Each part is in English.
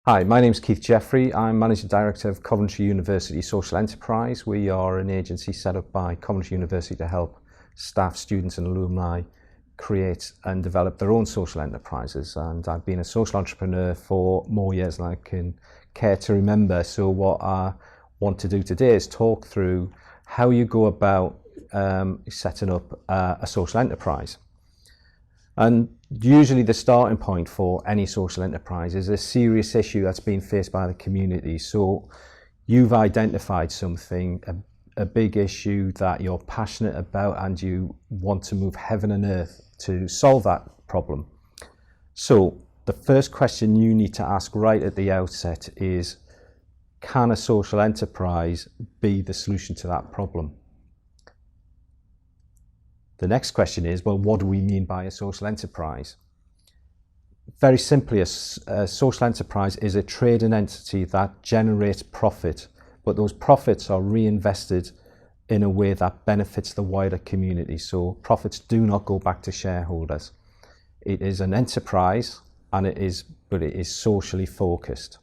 Hi, my name is Keith Jeffrey. I'm Managing Director of Coventry University Social Enterprise. We are an agency set up by Coventry University to help staff, students and alumni create and develop their own social enterprises. And I've been a social entrepreneur for more years than I can care to remember. So what I want to do today is talk through how you go about setting up a social enterprise. And usually the starting point for any social enterprise is a serious issue that's being faced by the community. So you've identified something, a big issue that you're passionate about, and you want to move heaven and earth to solve that problem. So the first question you need to ask right at the outset is, can a social enterprise be the solution to that problem? The next question is, well, what do we mean by a social enterprise? Very simply, a social enterprise is a trading entity that generates profit, but those profits are reinvested in a way that benefits the wider community. So profits do not go back to shareholders. It is an enterprise, but it is socially focused.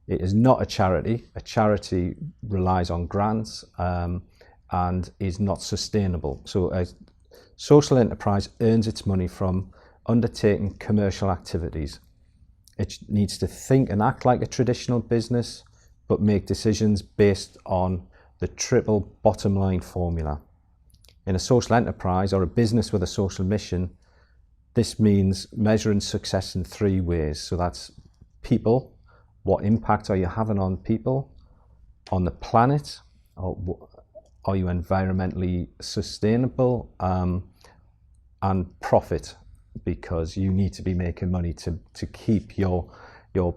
It is not a charity. A charity relies on grants and is not sustainable. So a social enterprise earns its money from undertaking commercial activities. It needs to think and act like a traditional business, but make decisions based on the triple bottom line formula. In a social enterprise or a business with a social mission, this means measuring success in three ways. So that's people. What impact are you having on people, on the planet? Are you environmentally sustainable? And profit, because you need to be making money to keep your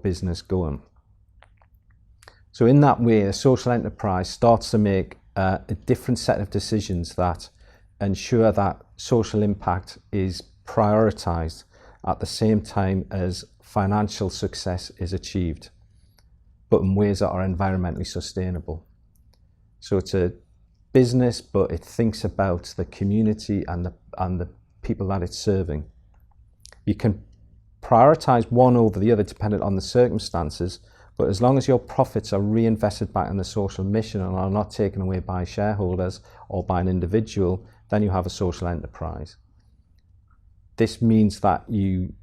business going. So in that way, a social enterprise starts to make a different set of decisions that ensure that social impact is prioritized at the same time as financial success is achieved, but in ways that are environmentally sustainable. So it's a business, but it thinks about the community and the people that it's serving. You can prioritize one over the other depending on the circumstances, but as long as your profits are reinvested back in the social mission and are not taken away by shareholders or by an individual, then you have a social enterprise. This means that you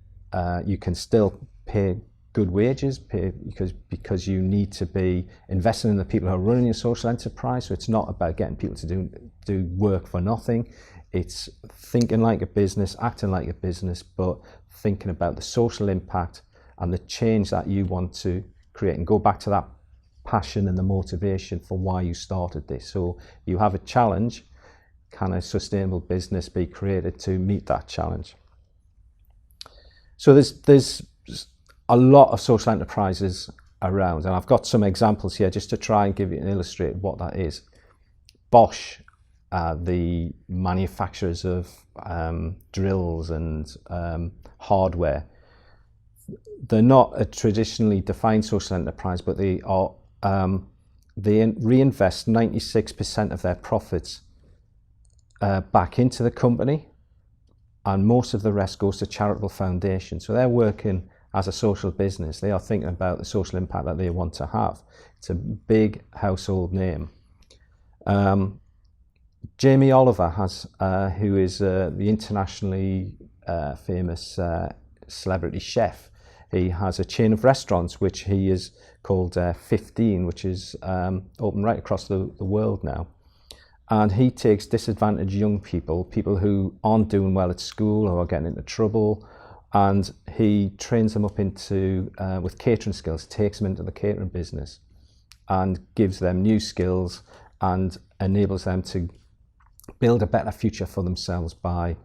can still pay good wages because you need to be investing in the people who are running your social enterprise. So it's not about getting people to do work for nothing. It's thinking like a business, acting like a business, but thinking about the social impact and the change that you want to create, and go back to that passion and the motivation for why you started this. So you have a challenge. Can a sustainable business be created to meet that challenge? So there's a lot of social enterprises around, and I've got some examples here just to try and give you and illustrate what that is. Bosch, the manufacturers of drills and hardware, they're not a traditionally defined social enterprise, but they reinvest 96% of their profits back into the company, and most of the rest goes to charitable foundations. So they're working as a social business. They are thinking about the social impact that they want to have. It's a big household name. Jamie Oliver has, who is the internationally famous celebrity chef. He has a chain of restaurants which he is called 15, which is open right across the world now. And he takes disadvantaged young people who aren't doing well at school or are getting into trouble, and he trains them up into with catering skills, takes them into the catering business and gives them new skills and enables them to build a better future for themselves by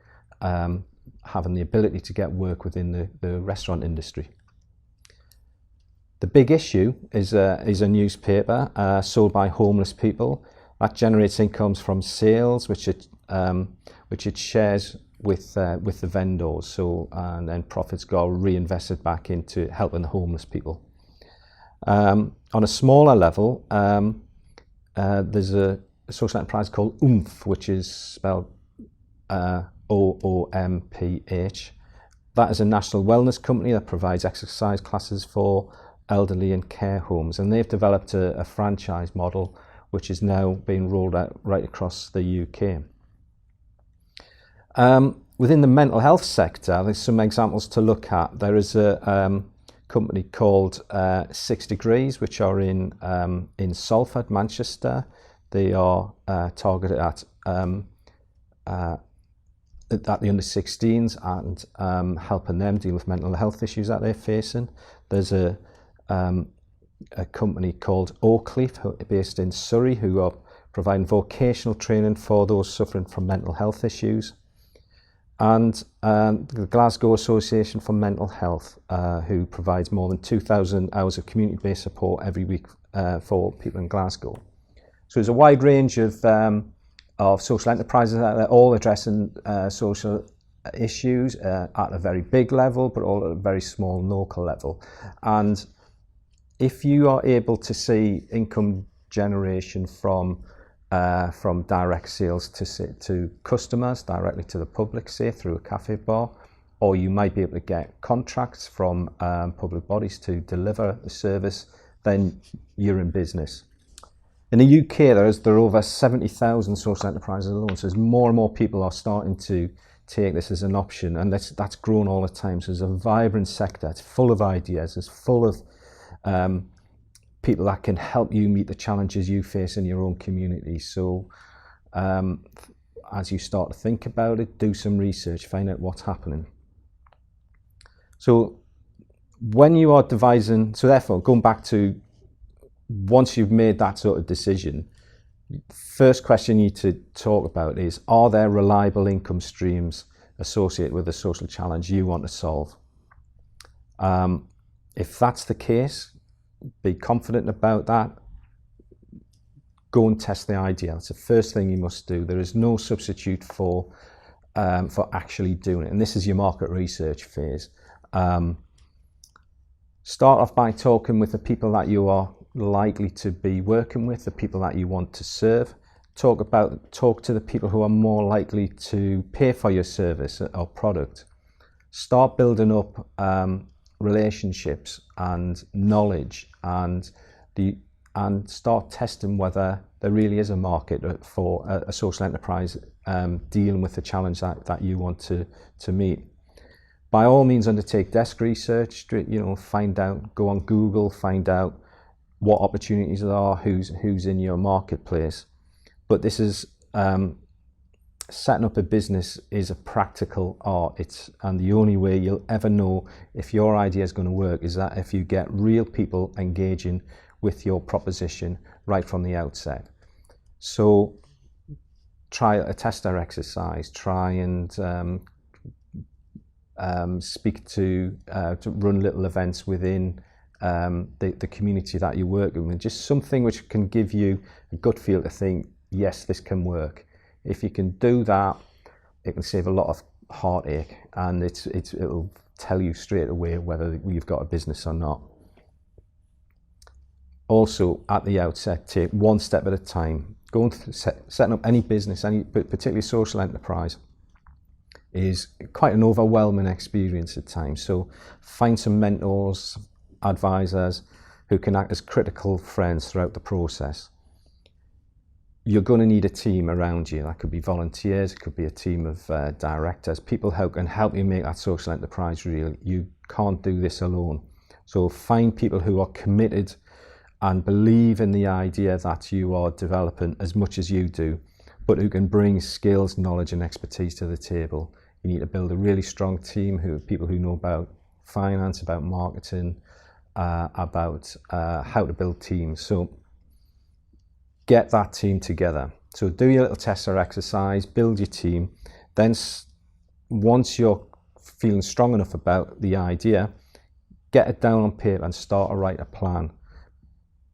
having the ability to get work within the restaurant industry. The Big Issue is a newspaper sold by homeless people that generates incomes from sales, which it shares with the vendors. So and then profits go reinvested back into helping the homeless people. On a smaller level, there's a social enterprise called Oomph, which is spelled OOMPH. That is a national wellness company that provides exercise classes for elderly and care homes, and they've developed a franchise model which is now being rolled out right across the UK. Within the mental health sector, there's some examples to look at. There is a company called 6 Degrees, which are in Salford, Manchester. They are targeted at the under 16s and helping them deal with mental health issues that they're facing. There's a company called Oakleaf, based in Surrey, who are providing vocational training for those suffering from mental health issues. And the Glasgow Association for Mental Health, who provides more than 2,000 hours of community-based support every week for people in Glasgow. So there's a wide range of social enterprises out there, all addressing social issues at a very big level, but all at a very small local level. And if you are able to see income generation from direct sales to customers, directly to the public, say through a cafe bar, or you might be able to get contracts from public bodies to deliver the service, then you're in business. In the UK, there are over 70,000 social enterprises alone, so as more and more people are starting to take this as an option, and that's grown all the time. So it's a vibrant sector, it's full of ideas, it's full of people that can help you meet the challenges you face in your own community. So as you start to think about it, do some research, find out what's happening. So when you are devising, so therefore going back to once you've made that sort of decision, first question you need to talk about is, are there reliable income streams associated with the social challenge you want to solve? If that's the case, be confident about that. Go and test the idea. That's the first thing you must do. There is no substitute for actually doing it. And this is your market research phase. Start off by talking with the people that you are likely to be working with, the people that you want to serve. Talk to the people who are more likely to pay for your service or product. Start building up relationships and knowledge, and start testing whether there really is a market for a social enterprise dealing with the challenge that you want to meet. By all means, undertake desk research. Find out, go on Google, find out what opportunities there are, who's in your marketplace. But this is setting up a business is a practical art. And the only way you'll ever know if your idea is going to work is that if you get real people engaging with your proposition right from the outset. So try a tester exercise, try and speak to run little events within the community that you work with, just something which can give you a gut feel to think, yes, this can work. If you can do that, it can save a lot of heartache, and it'll tell you straight away whether you've got a business or not. Also, at the outset, take one step at a time. Setting up any business, but particularly social enterprise, is quite an overwhelming experience at times. So find some mentors, advisors who can act as critical friends throughout the process. You're going to need a team around you. That could be volunteers, it could be a team of directors, people who can help you make that social enterprise real. You can't do this alone. So find people who are committed and believe in the idea that you are developing as much as you do, but who can bring skills, knowledge and expertise to the table. You need to build a really strong team, people who know about finance, about marketing, about how to build teams. So get that team together. So do your little tester exercise, build your team. Then once you're feeling strong enough about the idea, get it down on paper and start to write a plan.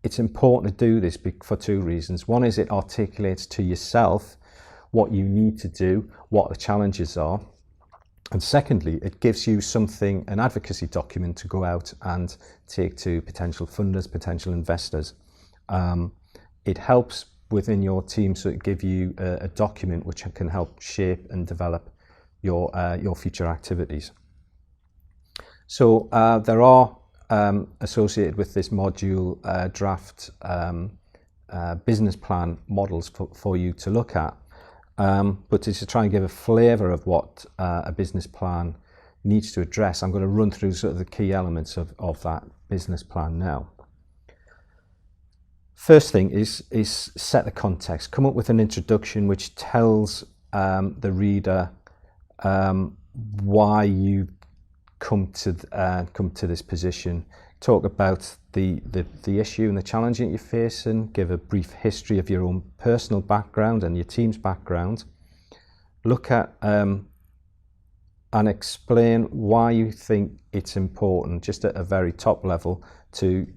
It's important to do this for two reasons. One is it articulates to yourself what you need to do, what the challenges are. And secondly, it gives you an advocacy document to go out and take to potential funders, potential investors. It helps within your team, so it gives you a document which can help shape and develop your future activities. So there are associated with this module draft business plan models for you to look at, but to try and give a flavour of what a business plan needs to address, I'm going to run through sort of the key elements of that business plan now. First thing is set the context. Come up with an introduction which tells the reader why you come to this position. Talk about the issue and the challenge that you're facing. Give a brief history of your own personal background and your team's background. Look at and explain why you think it's important, just at a very top level, to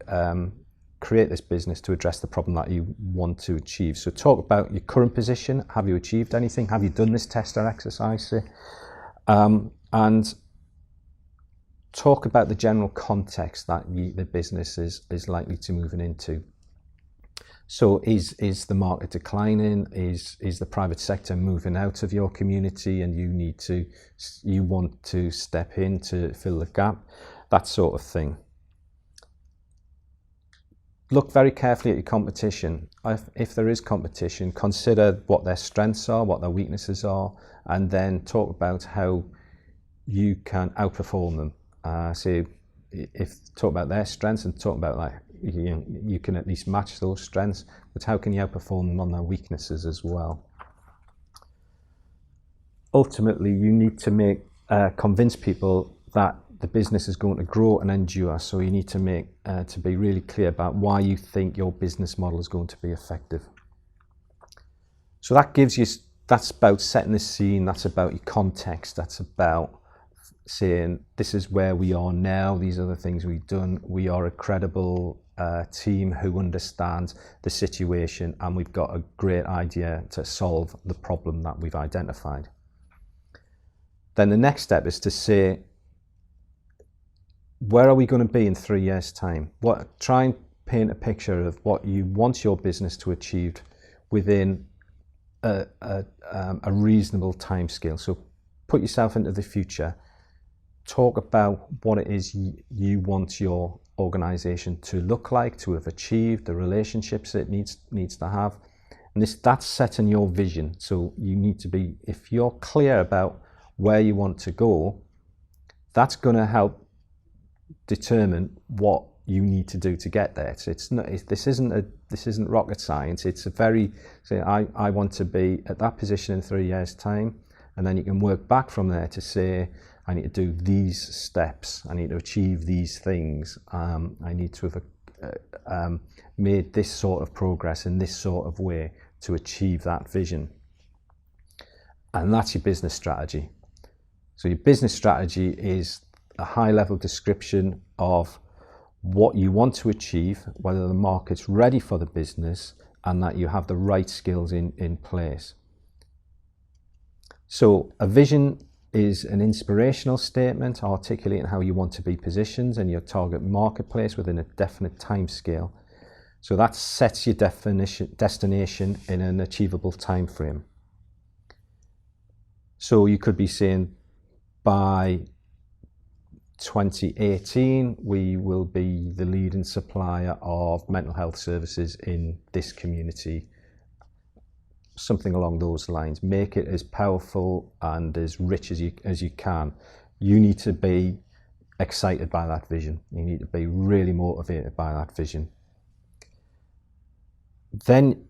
create this business to address the problem that you want to achieve. So talk about your current position. Have you achieved anything? Have you done this test or exercise? And talk about the general context that the business is likely to move into. So is the market declining? Is the private sector moving out of your community and you want to step in to fill the gap? That sort of thing. Look very carefully at your competition. If there is competition, consider what their strengths are, what their weaknesses are, and then talk about how you can outperform them. So talk about their strengths and talk about you can at least match those strengths, but how can you outperform them on their weaknesses as well? Ultimately, you need to convince people that the business is going to grow and endure. So you need to be really clear about why you think your business model is going to be effective. So that's about setting the scene. That's about your context. That's about saying, this is where we are now. These are the things we've done. We are a credible team who understands the situation, and we've got a great idea to solve the problem that we've identified. Then the next step is to say, where are we going to be in 3 years' time? Try and paint a picture of what you want your business to achieve within a reasonable time scale. So put yourself into the future. Talk about what it is you want your organization to look like, to have achieved, the relationships it needs to have. And that's setting your vision. So you need to be, if you're clear about where you want to go, that's going to help determine what you need to do to get there. So this isn't rocket science. It's I want to be at that position in 3 years' time, and then you can work back from there to say, I need to do these steps. I need to achieve these things. I need to have made this sort of progress in this sort of way to achieve that vision. And that's your business strategy. So your business strategy is a high-level description of what you want to achieve, whether the market's ready for the business, and that you have the right skills in place. So a vision is an inspirational statement articulating how you want to be positioned in your target marketplace within a definite time scale. So that sets your destination in an achievable time frame. So you could be saying, by 2018, we will be the leading supplier of mental health services in this community. Something along those lines. Make it as powerful and as rich as you can. You need to be excited by that vision. You need to be really motivated by that vision. Then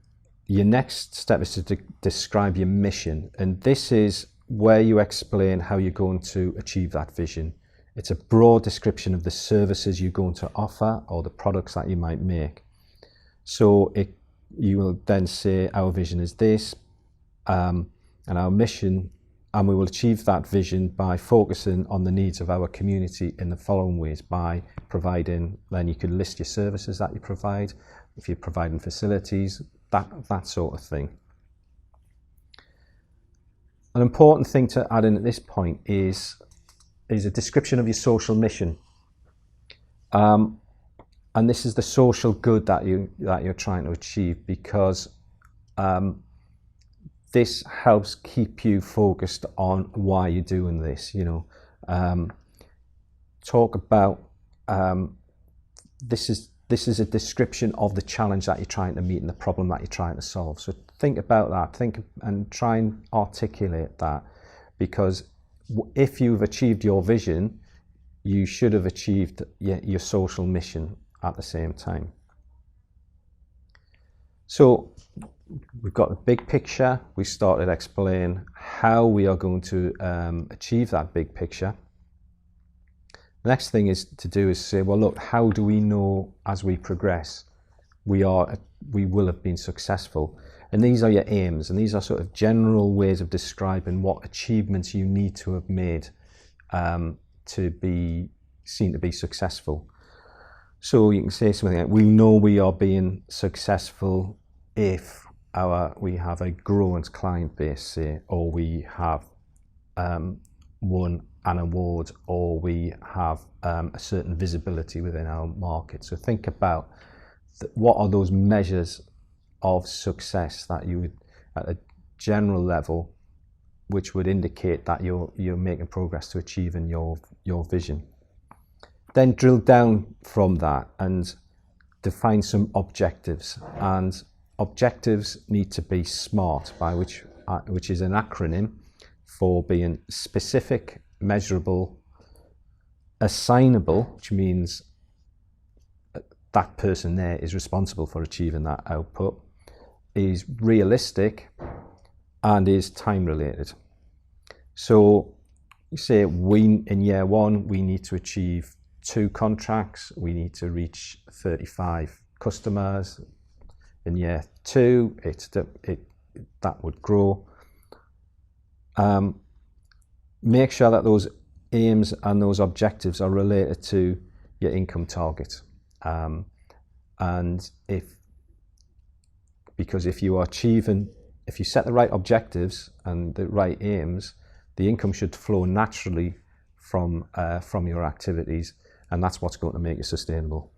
your next step is to describe your mission, and this is where you explain how you're going to achieve that vision. It's a broad description of the services you're going to offer or the products that you might make. So you will then say, our vision is this, and our mission, and we will achieve that vision by focusing on the needs of our community in the following ways. By providing, then you can list your services that you provide, if you're providing facilities, that sort of thing. An important thing to add in at this point is a description of your social mission. And this is the social good that you're trying to achieve, because this helps keep you focused on why you're doing this. Talk about this is a description of the challenge that you're trying to meet and the problem that you're trying to solve. So think about that, think and try and articulate that, because if you've achieved your vision, you should have achieved your social mission at the same time. So we've got the big picture. We started to explain how we are going to achieve that big picture. The next thing is to do is say, well, look, how do we know as we progress we will have been successful? And these are your aims, and these are sort of general ways of describing what achievements you need to have made to be seen to be successful. So you can say something like, we know we are being successful if we have a growing client base, say, or we have won an award, or we have a certain visibility within our market. So think about what are those measures of success that you would, at a general level, which would indicate that you're making progress to achieving your vision. Then drill down from that and define some objectives. And objectives need to be SMART, which is an acronym for being specific, measurable, assignable, which means that person there is responsible for achieving that output, is realistic, and is time related. So you say in year one we need to achieve 2 contracts, we need to reach 35 customers. In year 2 that would grow. Make sure that those aims and those objectives are related to your income target. And because if you set the right objectives and the right aims, the income should flow naturally from your activities, and that's what's going to make it sustainable.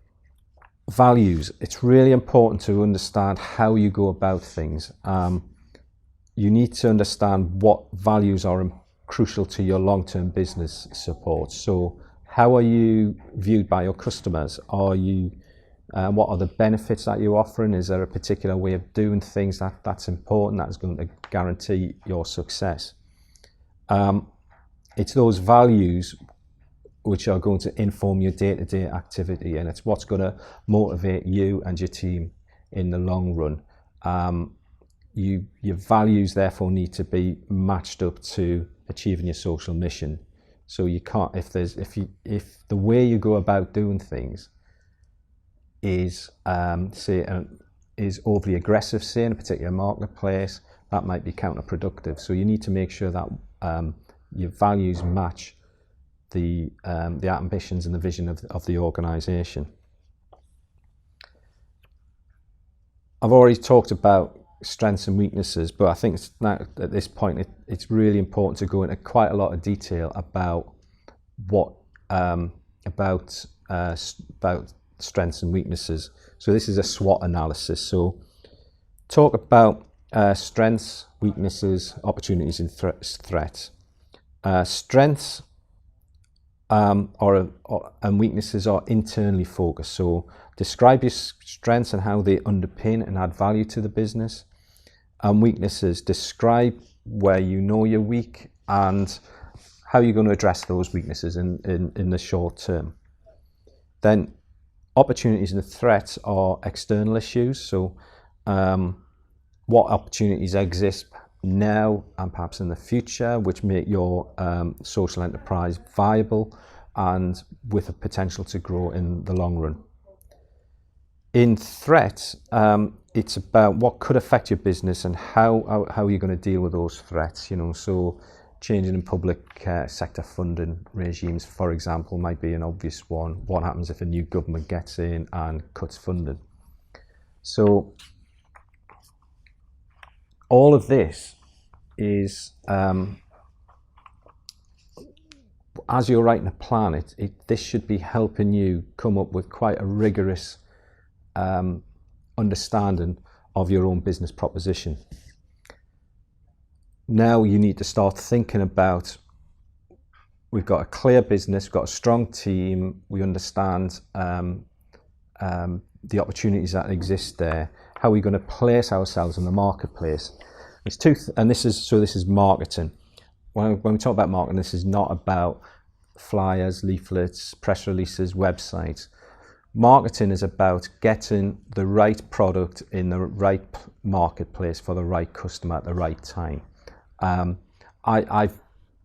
Values. It's really important to understand how you go about things. You need to understand what values are crucial to your long-term business support. So how are you viewed by your customers? What are the benefits that you're offering? Is there a particular way of doing things that's important, that's going to guarantee your success? It's those values which are going to inform your day-to-day activity, and it's what's going to motivate you and your team in the long run. Your values therefore need to be matched up to achieving your social mission. So you can't, if the way you go about doing things is is overly aggressive, say in a particular marketplace, that might be counterproductive. So you need to make sure that your values match the ambitions and the vision of the organisation. I've already talked about strengths and weaknesses, but I think now at this point it's really important to go into quite a lot of detail about about strengths and weaknesses. So this is a SWOT analysis. So talk about strengths, weaknesses, opportunities and threats. Strengths and weaknesses are internally focused. So describe your strengths and how they underpin and add value to the business. And weaknesses, describe where you know you're weak and how you're going to address those weaknesses in the short term. Then opportunities and threats are external issues. So what opportunities exist now and perhaps in the future which make your social enterprise viable and with a potential to grow in the long run. In threats, it's about what could affect your business and how you're going to deal with those threats. So changing in public sector funding regimes, for example, might be an obvious one. What happens if a new government gets in and cuts funding? So all of this is, as you're writing a plan, this should be helping you come up with quite a rigorous understanding of your own business proposition. Now you need to start thinking about, we've got a clear business, we've got a strong team, we understand the opportunities that exist there. How are we going to place ourselves in the marketplace? This is marketing. When we talk about marketing, this is not about flyers, leaflets, press releases, websites. Marketing is about getting the right product in the right marketplace for the right customer at the right time. I've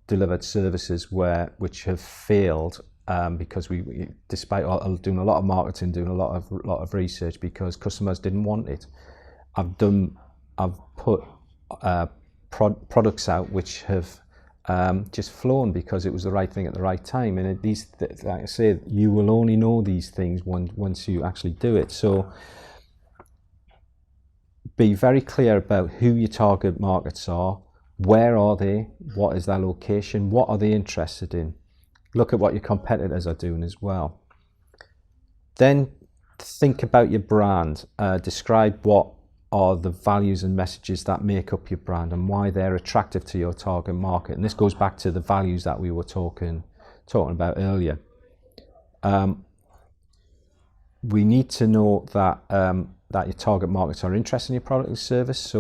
delivered services which have failed because despite doing a lot of marketing, doing a lot of research, because customers didn't want it. I've put products out which have just flown because it was the right thing at the right time. And like I say, you will only know these things once you actually do it. So be very clear about who your target markets are, where are they, what is their location, what are they interested in. Look at what your competitors are doing as well. Then think about your brand. Describe what are the values and messages that make up your brand and why they're attractive to your target market. And this goes back to the values that we were talking about earlier. We need to know that that your target markets are interested in your product and service.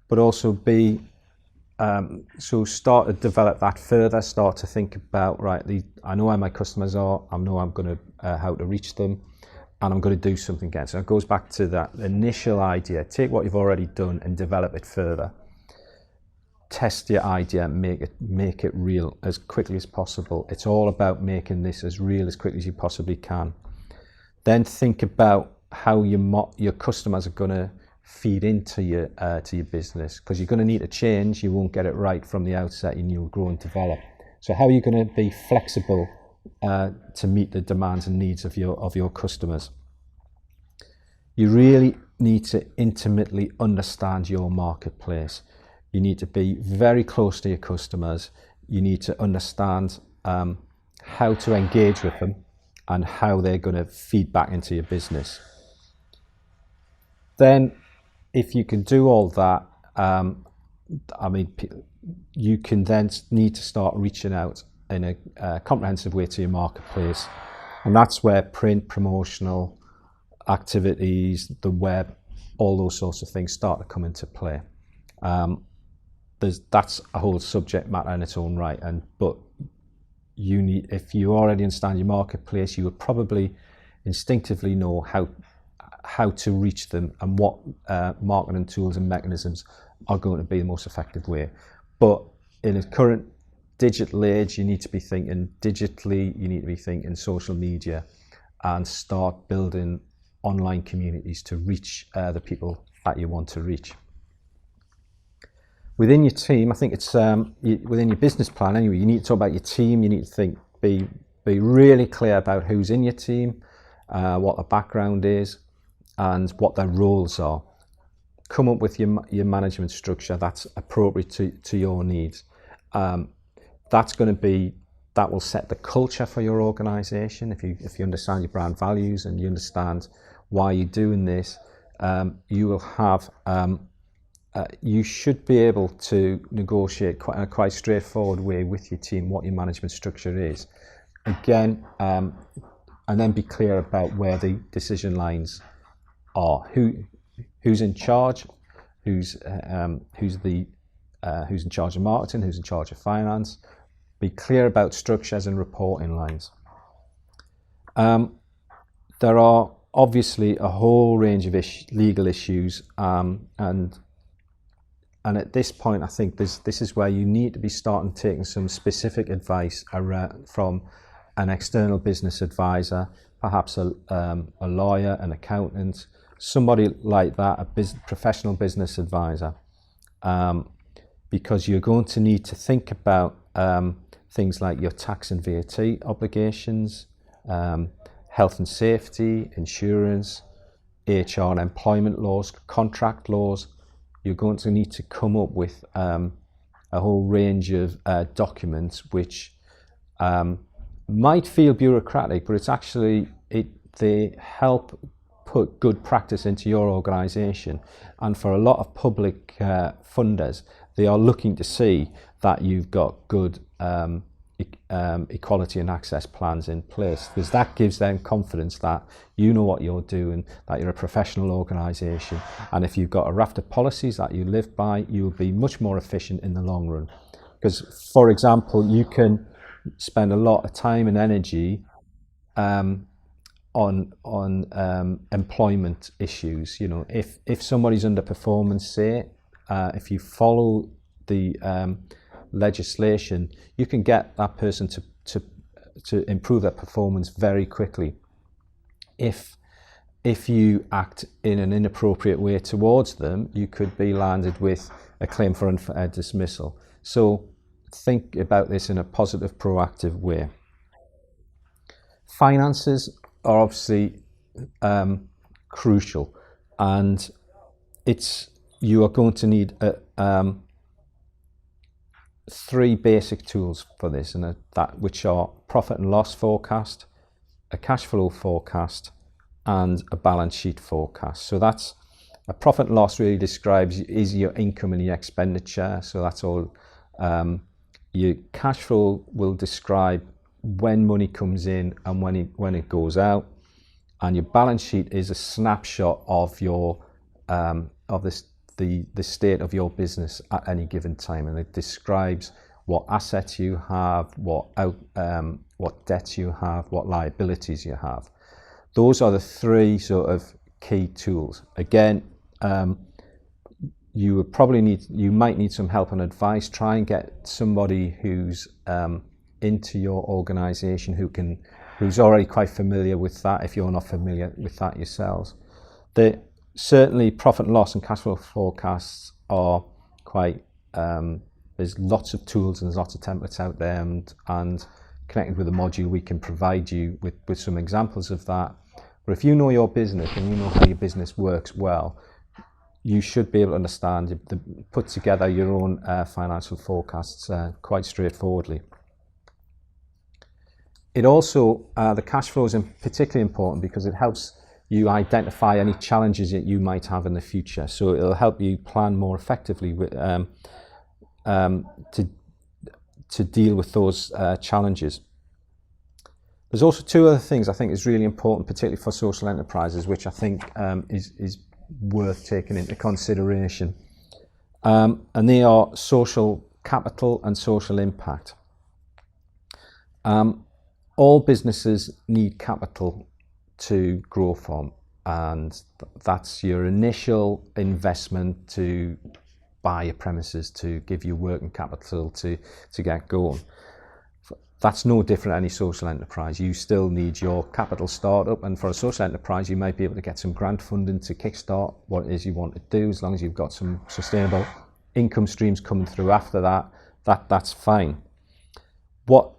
But also start to develop that further. Start to think about, right, I know where my customers are. I know I'm going to how to reach them. And I'm going to do something again. So it goes back to that initial idea. Take what you've already done and develop it further. Test your idea, make it real as quickly as possible. It's all about making this as real as quickly as you possibly can. Then think about how your customers are going to feed into to your business, because you're going to need to change. You won't get it right from the outset, and you'll grow and develop. So how are you going to be flexible to meet the demands and needs of your customers? You really need to intimately understand your marketplace. You need to be very close to your customers. You need to understand how to engage with them and how they're going to feed back into your business. Then, if you can do all that, you can then need to start reaching out in a comprehensive way to your marketplace. And that's where print, promotional activities, the web, all those sorts of things start to come into play. That's a whole subject matter in its own right. But if you already understand your marketplace, you would probably instinctively know how to reach them and what marketing tools and mechanisms are going to be the most effective way. But in a current digital age, you need to be thinking digitally, you need to be thinking social media, and start building online communities to reach the people that you want to reach. Within your team, I think it's within your business plan anyway, you need to talk about your team. You need to be really clear about who's in your team, what the background is, and what their roles are. Come up with your management structure that's appropriate to your needs. That will set the culture for your organization. If you understand your brand values and you understand why you're doing this, you will have you should be able to negotiate in a quite straightforward way with your team what your management structure is. Again, and then be clear about where the decision lines are. Who's in charge? Who's in charge of marketing? Who's in charge of finance? Be clear about structures and reporting lines. There are obviously a whole range of legal issues, and at this point, I think this is where you need to be starting taking some specific advice from an external business advisor, perhaps a lawyer, an accountant, somebody like that, a professional business advisor, because you're going to need to think about things like your tax and VAT obligations, health and safety, insurance, HR and employment laws, contract laws. You're going to need to come up with a whole range of documents which might feel bureaucratic, but it's actually, they help put good practice into your organisation. And for a lot of public funders, they are looking to see that you've got good equality and access plans in place, because that gives them confidence that you know what you're doing, that you're a professional organisation, and if you've got a raft of policies that you live by, you'll be much more efficient in the long run. Because, for example, you can spend a lot of time and energy on employment issues. You know, if somebody's underperforming, say, if you follow the legislation, you can get that person to improve their performance very quickly. If you act in an inappropriate way towards them, you could be landed with a claim for unfair dismissal. So think about this in a positive, proactive way. Finances are obviously crucial, and you are going to need three basic tools for this, and which are profit and loss forecast, a cash flow forecast, and a balance sheet forecast. So that's a profit and loss really describes is your income and your expenditure. So that's all. Your cash flow will describe when money comes in and when it goes out, and your balance sheet is a snapshot of your the state of your business at any given time, and it describes what assets you have, what debts you have, what liabilities you have. Those are the three sort of key tools. Again, you might need some help and advice. Try and get somebody who's into your organisation who's already quite familiar with that, if you're not familiar with that yourselves. Certainly profit and loss and cash flow forecasts are quite, there's lots of tools and there's lots of templates out there, and connected with the module we can provide you with some examples of that. But if you know your business and you know how your business works well, you should be able to understand, put together your own financial forecasts quite straightforwardly. It also, the cash flow is particularly important because it helps you identify any challenges that you might have in the future. So it'll help you plan more effectively to deal with those challenges. There's also two other things I think is really important, particularly for social enterprises, which I think is worth taking into consideration. And they are social capital and social impact. All businesses need capital to grow from, and that's your initial investment to buy your premises, to give you working capital to get going. That's no different than any social enterprise. You still need your capital startup, and for a social enterprise you might be able to get some grant funding to kickstart what it is you want to do, as long as you've got some sustainable income streams coming through after that's fine. But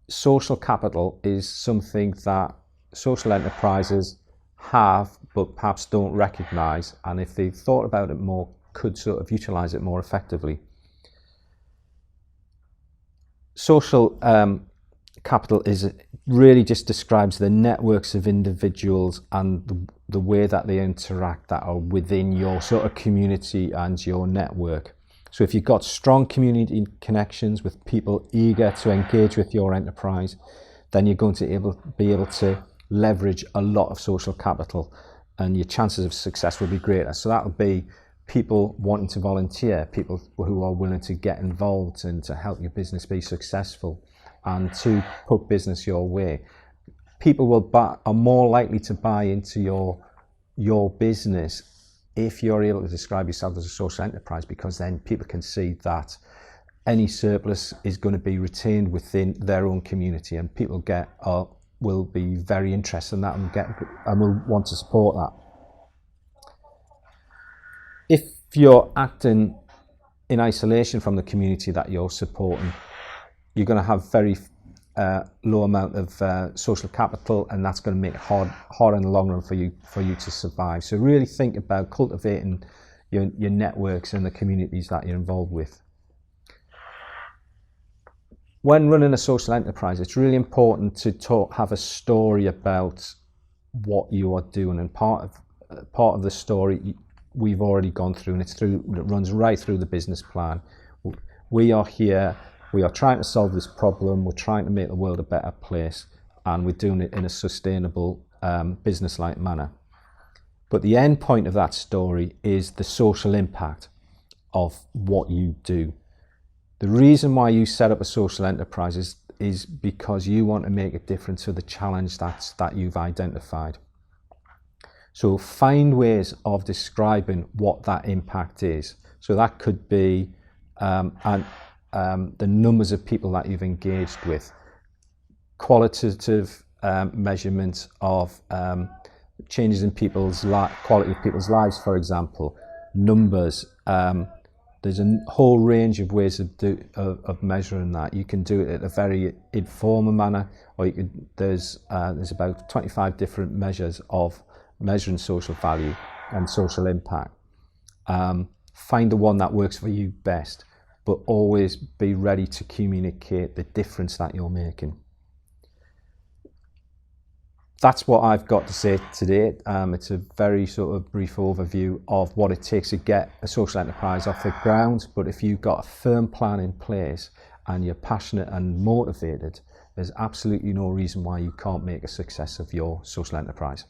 social capital is something that social enterprises have but perhaps don't recognise, and if they thought about it more, could sort of utilise it more effectively. Social capital really just describes the networks of individuals and the way that they interact that are within your sort of community and your network. So if you've got strong community connections with people eager to engage with your enterprise, then you're going to be able to leverage a lot of social capital, and your chances of success will be greater. So that would be people wanting to volunteer, people who are willing to get involved and to help your business be successful and to put business your way. People are more likely to buy into your business if you're able to describe yourself as a social enterprise, because then people can see that any surplus is going to be retained within their own community, and people will be very interested in that and will want to support that. If you're acting in isolation from the community that you're supporting, you're going to have very low amount of social capital, and that's going to make it hard in the long run for you to survive. So really think about cultivating your networks and the communities that you're involved with. When running a social enterprise, it's really important to have a story about what you are doing, and part of the story we've already gone through, and it runs right through the business plan. We are here. We are trying to solve this problem, we're trying to make the world a better place, and we're doing it in a sustainable, business-like manner. But the end point of that story is the social impact of what you do. The reason why you set up a social enterprise is because you want to make a difference to the challenge that you've identified. So find ways of describing what that impact is. So that could be the numbers of people that you've engaged with, qualitative measurements of changes in people's quality of people's lives, for example, numbers. There's a whole range of ways of measuring that. You can do it in a very informal manner, or there's about 25 different measures of measuring social value and social impact. Find the one that works for you best, but always be ready to communicate the difference that you're making. That's what I've got to say today. It's a very sort of brief overview of what it takes to get a social enterprise off the ground, but if you've got a firm plan in place and you're passionate and motivated, there's absolutely no reason why you can't make a success of your social enterprise.